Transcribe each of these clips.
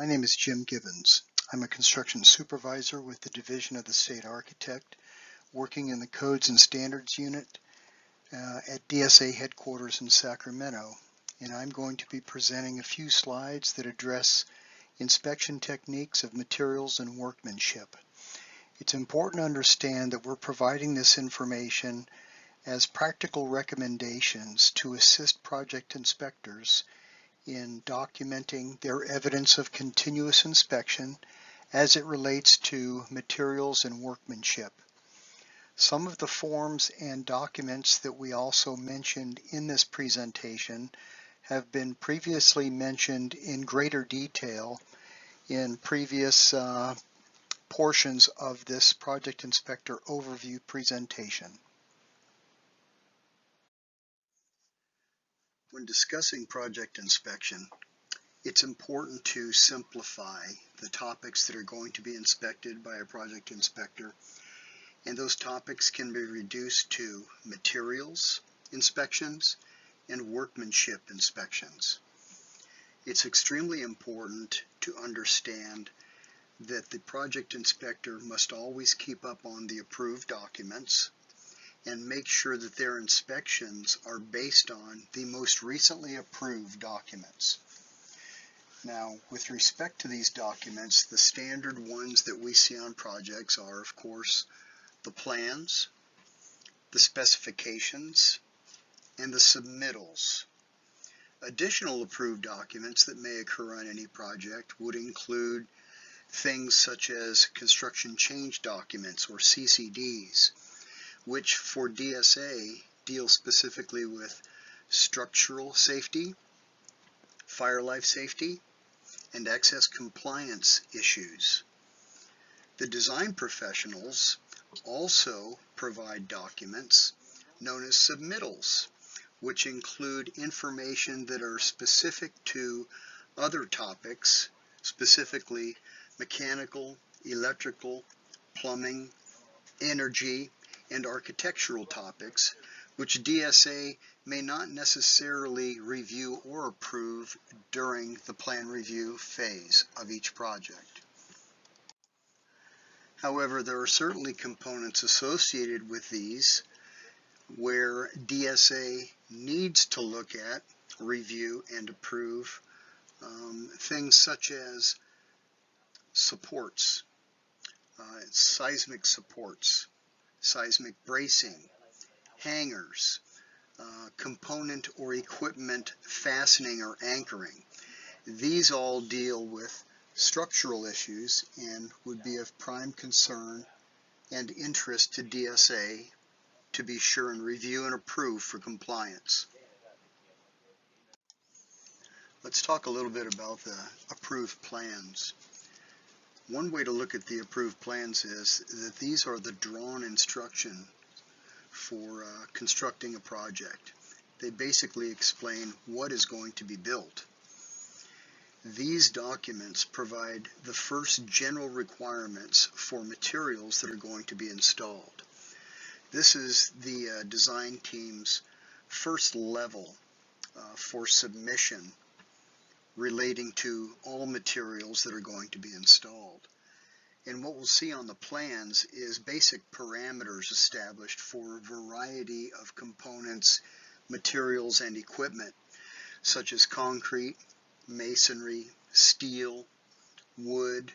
My name is Jim Gibbons. I'm a construction supervisor with the Division of the State Architect, working in the Codes and Standards Unit at DSA headquarters in Sacramento. And I'm going to be presenting a few slides that address inspection techniques of materials and workmanship. It's important to understand that we're providing this information as practical recommendations to assist project inspectors in documenting their evidence of continuous inspection as it relates to materials and workmanship. Some of the forms and documents that we also mentioned in this presentation have been previously mentioned in greater detail in previous portions of this project inspector overview presentation. When discussing project inspection, it's important to simplify the topics that are going to be inspected by a project inspector, and those topics can be reduced to materials inspections and workmanship inspections. It's extremely important to understand that the project inspector must always keep up on the approved documents and make sure that their inspections are based on the most recently approved documents. Now, with respect to these documents, the standard ones that we see on projects are, of course, the plans, the specifications, and the submittals. Additional approved documents that may occur on any project would include things such as construction change documents or CCDs, which for DSA deal specifically with structural safety, fire life safety, and access compliance issues. The design professionals also provide documents known as submittals, which include information that are specific to other topics, specifically mechanical, electrical, plumbing, energy, and architectural topics, which DSA may not necessarily review or approve during the plan review phase of each project. However, there are certainly components associated with these where DSA needs to look at, review, and approve things such as supports, seismic supports, seismic bracing, hangers, component or equipment fastening or anchoring. These all deal with structural issues and would be of prime concern and interest to DSA to be sure and review and approve for compliance. Let's talk a little bit about the approved plans. One way to look at the approved plans is that these are the drawn instruction for constructing a project. They basically explain what is going to be built. These documents provide the first general requirements for materials that are going to be installed. This is the design team's first level for submission relating to all materials that are going to be installed. And what we'll see on the plans is basic parameters established for a variety of components, materials, and equipment, such as concrete, masonry, steel, wood,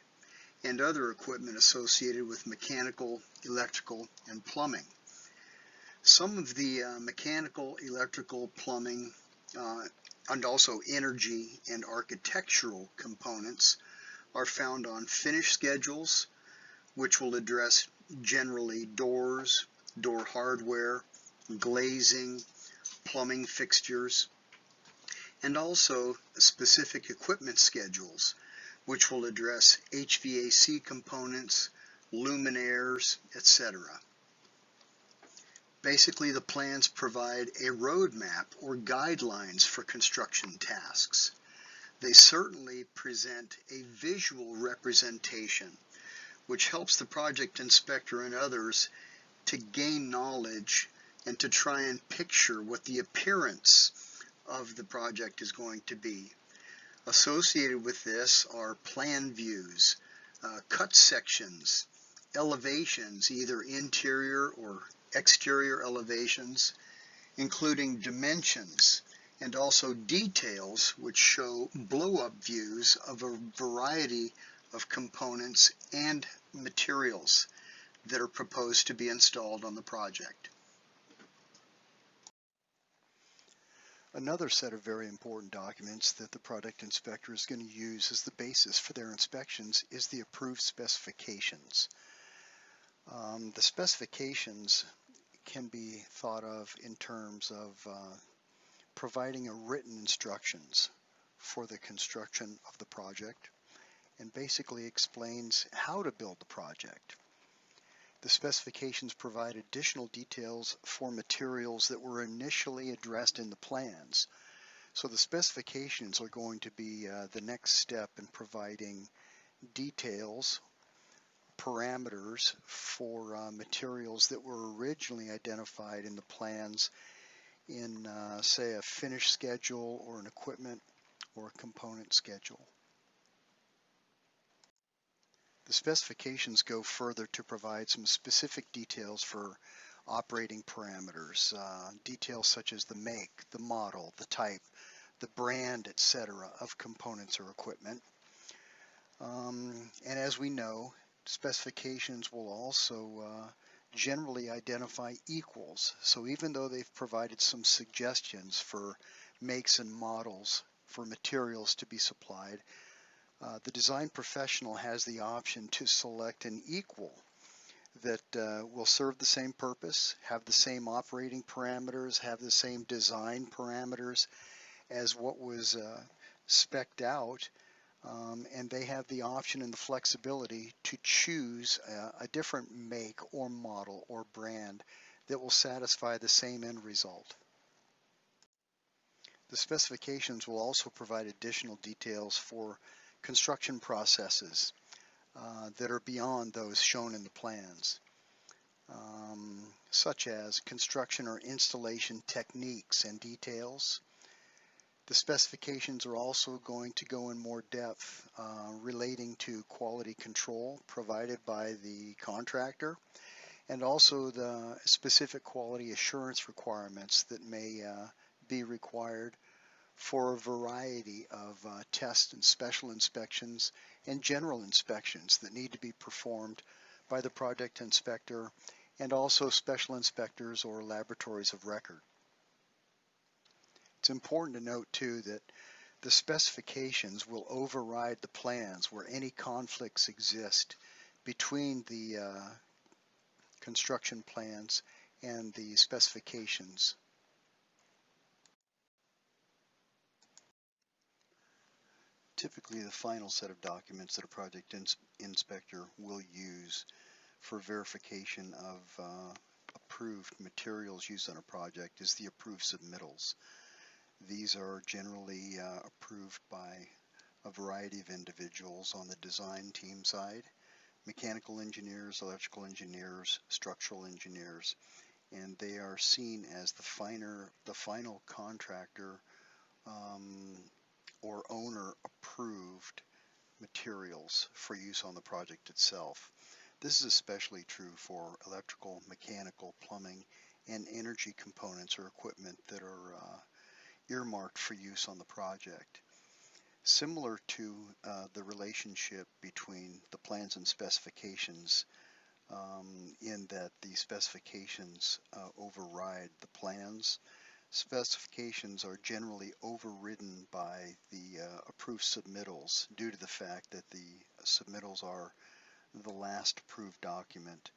and other equipment associated with mechanical, electrical, and plumbing. Some of the mechanical, electrical, plumbing, and also energy and architectural components are found on finish schedules, which will address generally doors, door hardware, glazing, plumbing fixtures, and also specific equipment schedules, which will address HVAC components, luminaires, etc. Basically, the plans provide a roadmap or guidelines for construction tasks. They certainly present a visual representation, which helps the project inspector and others to gain knowledge and to try and picture what the appearance of the project is going to be. Associated with this are plan views, cut sections, elevations, either interior or exterior elevations, including dimensions, and also details which show blow-up views of a variety of components and materials that are proposed to be installed on the project. Another set of very important documents that the project inspector is going to use as the basis for their inspections is the approved specifications. The specifications can be thought of in terms of providing a written instructions for the construction of the project and basically explains how to build the project. The specifications provide additional details for materials that were initially addressed in the plans. So the specifications are going to be the next step in providing details, parameters for materials that were originally identified in the plans in, say, a finish schedule or an equipment or a component schedule. The specifications go further to provide some specific details for operating parameters, details such as the make, the model, the type, the brand, etc. of components or equipment. And as we know, specifications will also generally identify equals. So even though they've provided some suggestions for makes and models for materials to be supplied, the design professional has the option to select an equal that will serve the same purpose, have the same operating parameters, have the same design parameters as what was spec'd out, and they have the option and the flexibility to choose a different make or model or brand that will satisfy the same end result. The specifications will also provide additional details for construction processes that are beyond those shown in the plans, such as construction or installation techniques and details. The specifications are also going to go in more depth relating to quality control provided by the contractor, and also the specific quality assurance requirements that may be required for a variety of test and special inspections and general inspections that need to be performed by the project inspector and also special inspectors or laboratories of record. It's important to note too that the specifications will override the plans where any conflicts exist between the construction plans and the specifications. Typically, the final set of documents that a project inspector will use for verification of approved materials used on a project is the approved submittals. These are generally approved by a variety of individuals on the design team side: mechanical engineers, electrical engineers, structural engineers, and they are seen as the final contractor or owner approved materials for use on the project itself. This is especially true for electrical, mechanical, plumbing, and energy components or equipment that are earmarked for use on the project. Similar to the relationship between the plans and specifications, in that the specifications override the plans, specifications are generally overridden by the approved submittals due to the fact that the submittals are the last approved document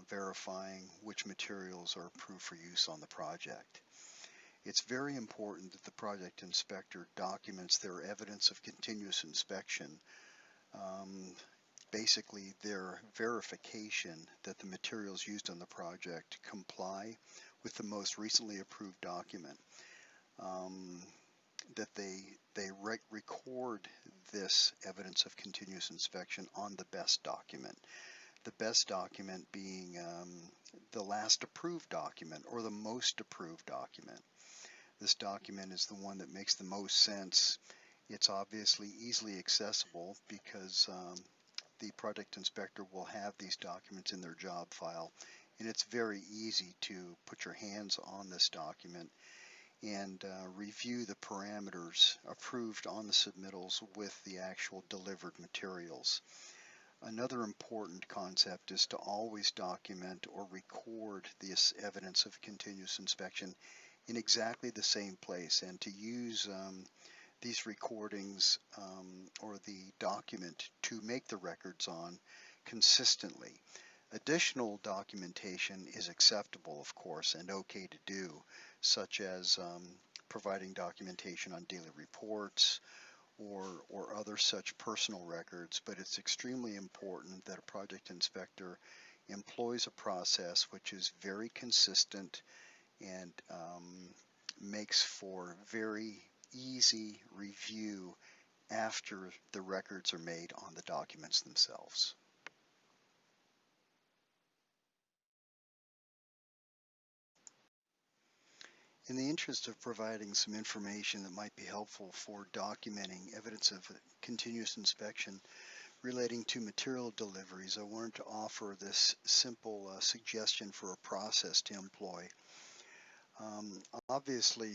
verifying which materials are approved for use on the project. It's very important that the project inspector documents their evidence of continuous inspection, basically their verification that the materials used on the project comply with the most recently approved document, that they record this evidence of continuous inspection on the best document. The best document being the last approved document or the most approved document. This document is the one that makes the most sense It's obviously easily accessible because the project inspector will have these documents in their job file, and it's very easy to put your hands on this document and review the parameters approved on the submittals with the actual delivered materials. Another important concept is to always document or record this evidence of continuous inspection in exactly the same place, and to use these recordings or the document to make the records on consistently. Additional documentation is acceptable, of course, and okay to do, such as providing documentation on daily reports or other such personal records, but it's extremely important that a project inspector employs a process which is very consistent and makes for very easy review after the records are made on the documents themselves. In the interest of providing some information that might be helpful for documenting evidence of continuous inspection relating to material deliveries, I wanted to offer this simple suggestion for a process to employ. Obviously,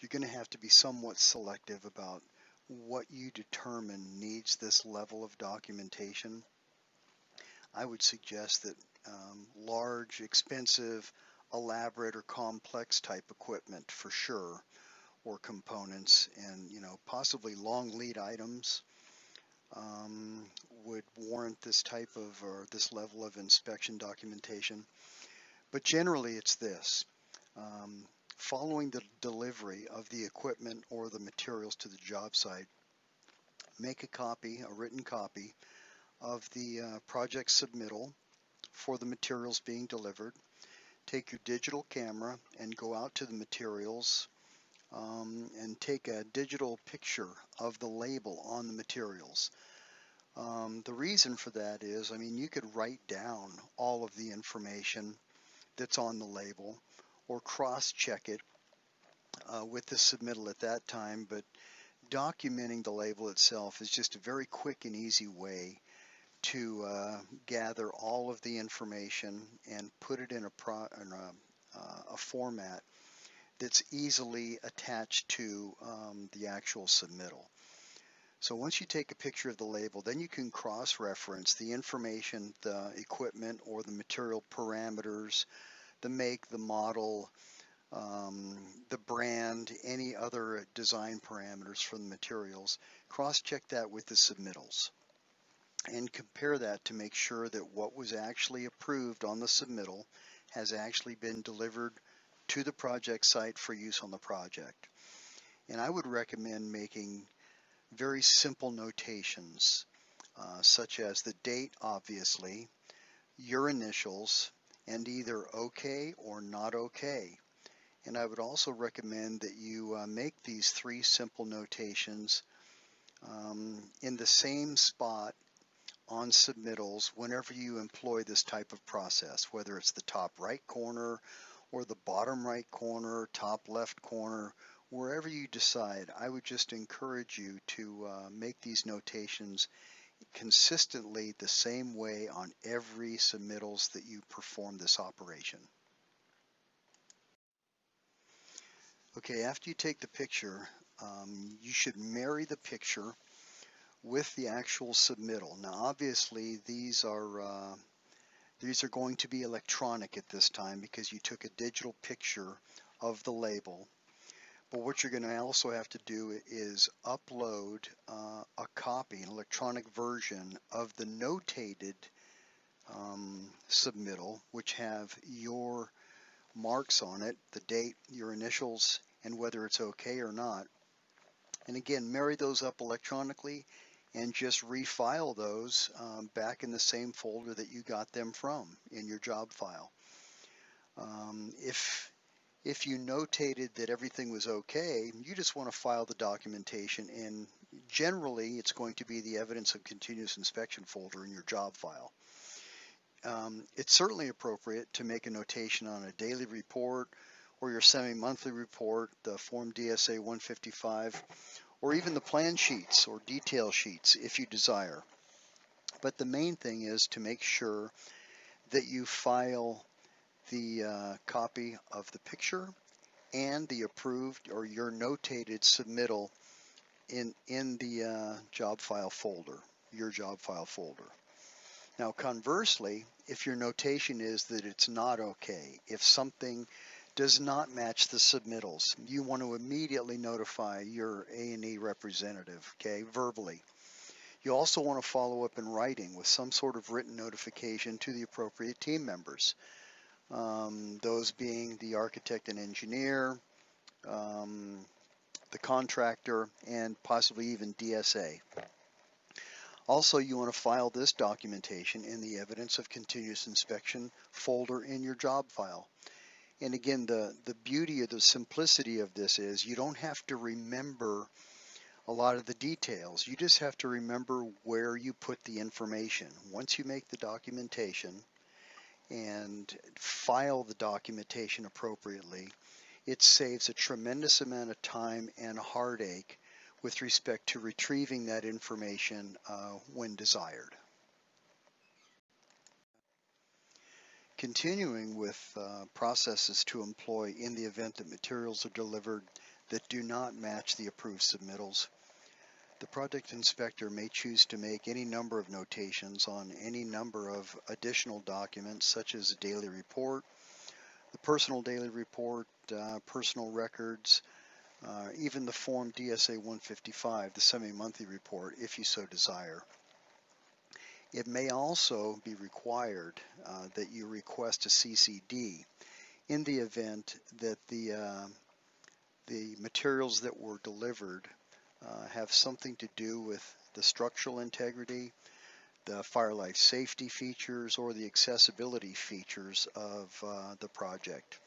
you're going to have to be somewhat selective about what you determine needs this level of documentation. I would suggest that large, expensive, elaborate or complex type equipment for sure, or components, and possibly long lead items would warrant this type of or this level of inspection documentation. But generally it's this: following the delivery of the equipment or the materials to the job site, make a written copy of the project submittal for the materials being delivered. Take your digital camera and go out to the materials and take a digital picture of the label on the materials. The reason for that is, you could write down all of the information that's on the label or cross-check it with the submittal at that time, but documenting the label itself is just a very quick and easy way to gather all of the information and put it in a format that's easily attached to the actual submittal. So once you take a picture of the label, then you can cross-reference the information, the equipment or the material parameters, the make, the model, the brand, any other design parameters from the materials. Cross-check that with the submittals and compare that to make sure that what was actually approved on the submittal has actually been delivered to the project site for use on the project. And I would recommend making very simple notations, such as the date, obviously, your initials, and either OK or not OK. And I would also recommend that you make these three simple notations in the same spot on submittals whenever you employ this type of process, whether it's the top right corner or the bottom right corner, top left corner, wherever you decide. I would just encourage you to make these notations consistently the same way on every submittals that you perform this operation. Okay, after you take the picture, you should marry the picture with the actual submittal. Now obviously these are going to be electronic at this time because you took a digital picture of the label. But what you're going to also have to do is upload a copy, an electronic version of the notated submittal, which have your marks on it, the date, your initials, and whether it's okay or not. And again, marry those up electronically and just refile those back in the same folder that you got them from in your job file. If you notated that everything was okay, you just want to file the documentation, and generally it's going to be the evidence of continuous inspection folder in your job file. It's certainly appropriate to make a notation on a daily report or your semi-monthly report, the Form DSA 155, or even the plan sheets or detail sheets if you desire. But the main thing is to make sure that you file the copy of the picture and the approved or your notated submittal in the job file folder, your job file folder. Now conversely, if your notation is that it's not okay, if something does not match the submittals, you want to immediately notify your A&E representative, okay, verbally. You also want to follow up in writing with some sort of written notification to the appropriate team members, those being the architect and engineer, the contractor, and possibly even DSA. Also, you want to file this documentation in the Evidence of Continuous Inspection folder in your job file. And again, the beauty or the simplicity of this is you don't have to remember a lot of the details. You just have to remember where you put the information. Once you make the documentation and file the documentation appropriately, it saves a tremendous amount of time and heartache with respect to retrieving that information when desired. Continuing with processes to employ in the event that materials are delivered that do not match the approved submittals, the project inspector may choose to make any number of notations on any number of additional documents such as a daily report, the personal daily report, personal records, even the Form DSA 155, the semi-monthly report, if you so desire. It may also be required that you request a CCD in the event that the materials that were delivered have something to do with the structural integrity, the fire life safety features, or the accessibility features of the project.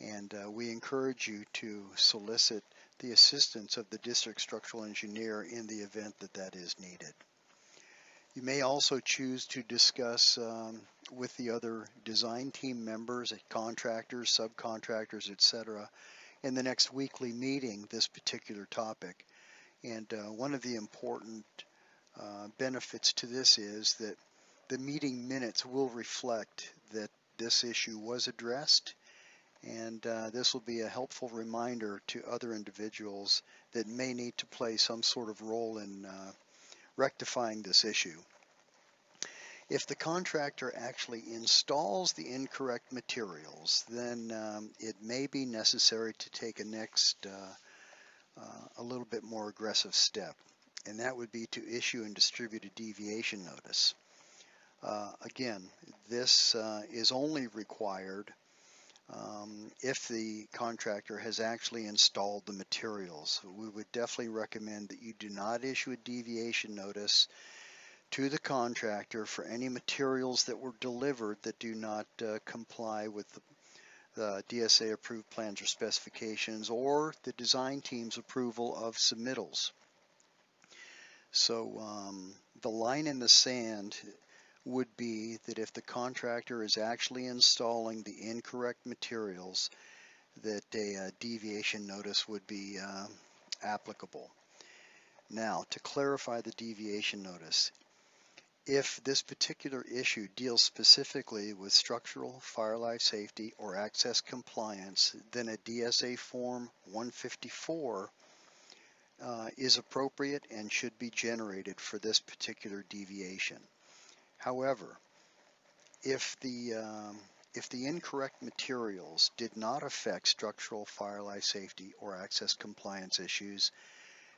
And we encourage you to solicit the assistance of the district structural engineer in the event that that is needed. You may also choose to discuss with the other design team members, contractors, subcontractors, etc., in the next weekly meeting this particular topic. And one of the important benefits to this is that the meeting minutes will reflect that this issue was addressed, and this will be a helpful reminder to other individuals that may need to play some sort of role in rectifying this issue. If the contractor actually installs the incorrect materials, then it may be necessary to take a little bit more aggressive step, and that would be to issue and distribute a deviation notice. Again, this is only required if the contractor has actually installed the materials. We would definitely recommend that you do not issue a deviation notice to the contractor for any materials that were delivered that do not comply with the DSA-approved plans or specifications or the design team's approval of submittals. So the line in the sand would be that if the contractor is actually installing the incorrect materials, that a deviation notice would be applicable. Now, to clarify the deviation notice, if this particular issue deals specifically with structural, fire life safety, or access compliance, then a DSA Form 154 is appropriate and should be generated for this particular deviation. However, if the incorrect materials did not affect structural, fire life safety, or access compliance issues,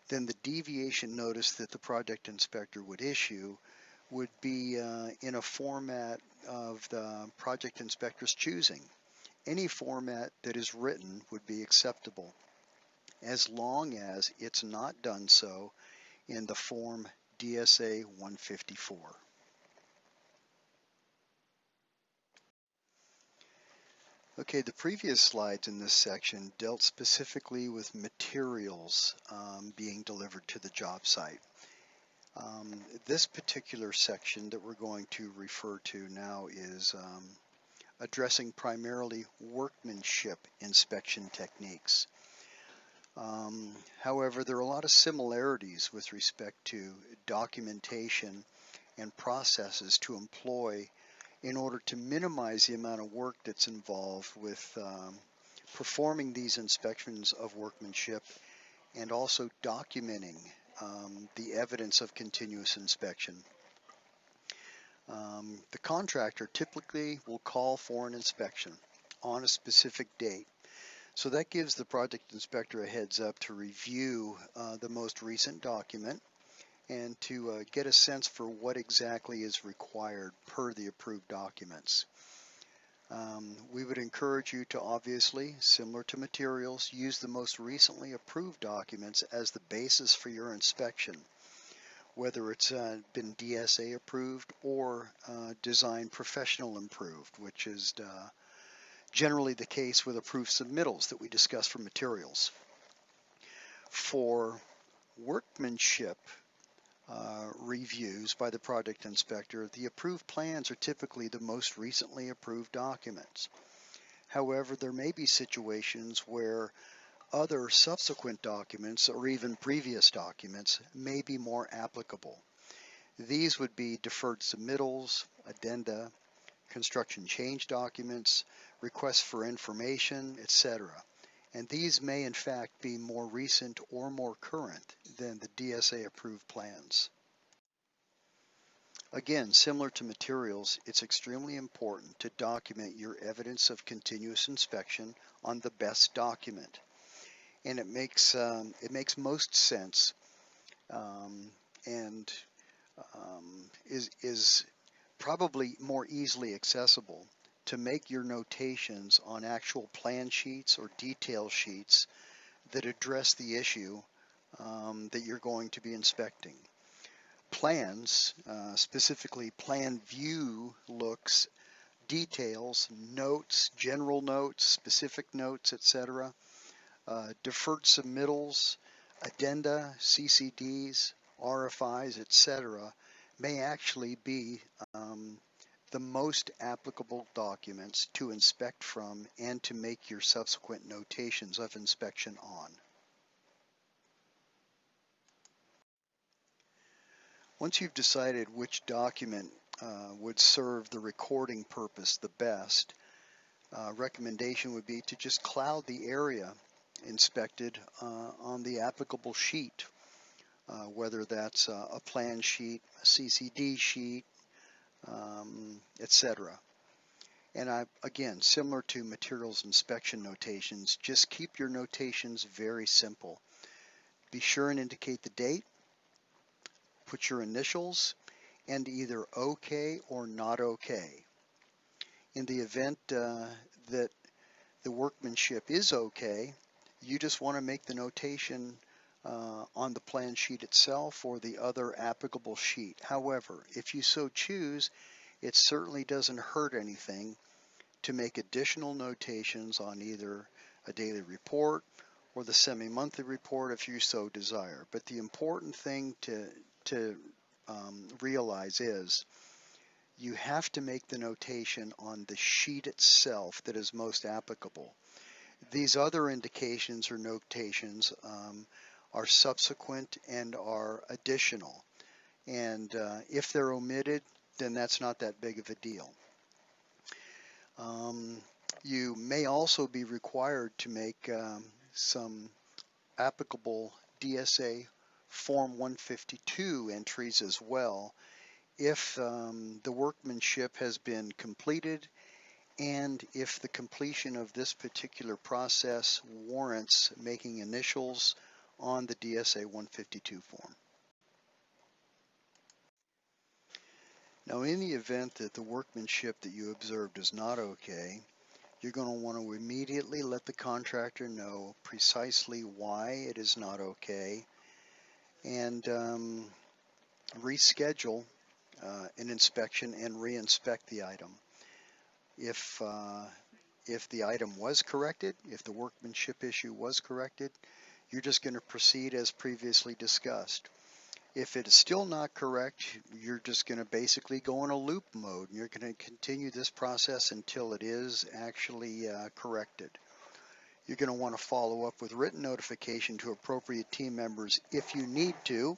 then the deviation notice that the project inspector would issue would be in a format of the project inspector's choosing. Any format that is written would be acceptable, as long as it's not done so in the Form DSA 154. Okay, the previous slides in this section dealt specifically with materials being delivered to the job site. This particular section that we're going to refer to now is addressing primarily workmanship inspection techniques. However, there are a lot of similarities with respect to documentation and processes to employ in order to minimize the amount of work that's involved with performing these inspections of workmanship and also documenting the evidence of continuous inspection. The contractor typically will call for an inspection on a specific date. So that gives the project inspector a heads up to review the most recent document and to get a sense for what exactly is required per the approved documents. We would encourage you to obviously, similar to materials, use the most recently approved documents as the basis for your inspection, whether it's been DSA approved or design professional improved, which is generally the case with approved submittals that we discuss for materials. For workmanship reviews by the project inspector, the approved plans are typically the most recently approved documents. However, there may be situations where other subsequent documents or even previous documents may be more applicable. These would be deferred submittals, addenda, construction change documents, requests for information, etc. And these may in fact be more recent or more current than the DSA approved plans. Again, similar to materials, it's extremely important to document your evidence of continuous inspection on the best document. And it makes most sense and is probably more easily accessible to make your notations on actual plan sheets or detail sheets that address the issue that you're going to be inspecting. Plans, specifically plan view looks, details, notes, general notes, specific notes, etc. Deferred submittals, addenda, CCDs, RFIs, etc. may actually be the most applicable documents to inspect from and to make your subsequent notations of inspection on. Once you've decided which document would serve the recording purpose the best, recommendation would be to just cloud the area inspected on the applicable sheet, whether that's a plan sheet, a CCD sheet, etc. And again, similar to materials inspection notations, just keep your notations very simple. Be sure and indicate the date, put your initials, and either OK or not OK. In the event that the workmanship is OK, you just want to make the notation on the plan sheet itself or the other applicable sheet. However, if you so choose, it certainly doesn't hurt anything to make additional notations on either a daily report or the semi-monthly report if you so desire. But the important thing to realize is you have to make the notation on the sheet itself that is most applicable. These other indications or notations are subsequent and are additional. And if they're omitted, then that's not that big of a deal. You may also be required to make some applicable DSA Form 152 entries as well if the workmanship has been completed and if the completion of this particular process warrants making initials on the DSA 152 form. Now, in the event that the workmanship that you observed is not okay, you're going to want to immediately let the contractor know precisely why it is not okay and reschedule an inspection and re-inspect the item. If the item was corrected, if the workmanship issue was corrected, you're just going to proceed as previously discussed. If it is still not correct, you're just going to basically go in a loop mode, and you're going to continue this process until it is actually corrected. You're going to want to follow up with written notification to appropriate team members if you need to,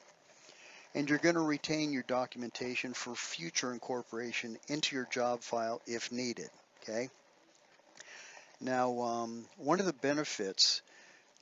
and you're going to retain your documentation for future incorporation into your job file if needed. Okay. Now, one of the benefits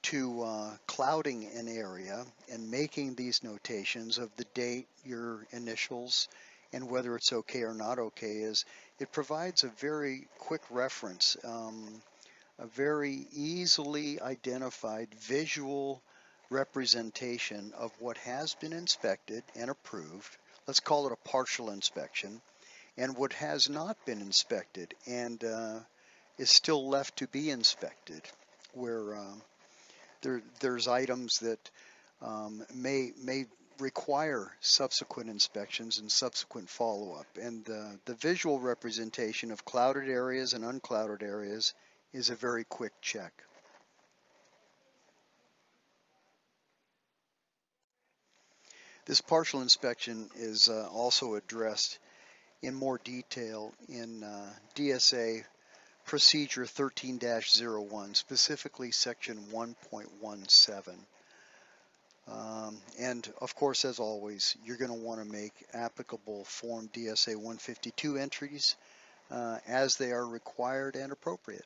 to clouding an area and making these notations of the date, your initials, and whether it's okay or not okay is it provides a very quick reference, a very easily identified visual representation of what has been inspected and approved. Let's call it a partial inspection, and what has not been inspected and is still left to be inspected, where there's items that may require subsequent inspections and subsequent follow-up. And the visual representation of clouded areas and unclouded areas is a very quick check. This partial inspection is also addressed in more detail in DSA Procedure 13-01, specifically Section 1.17. And of course, as always, you're going to want to make applicable Form DSA 152 entries as they are required and appropriate.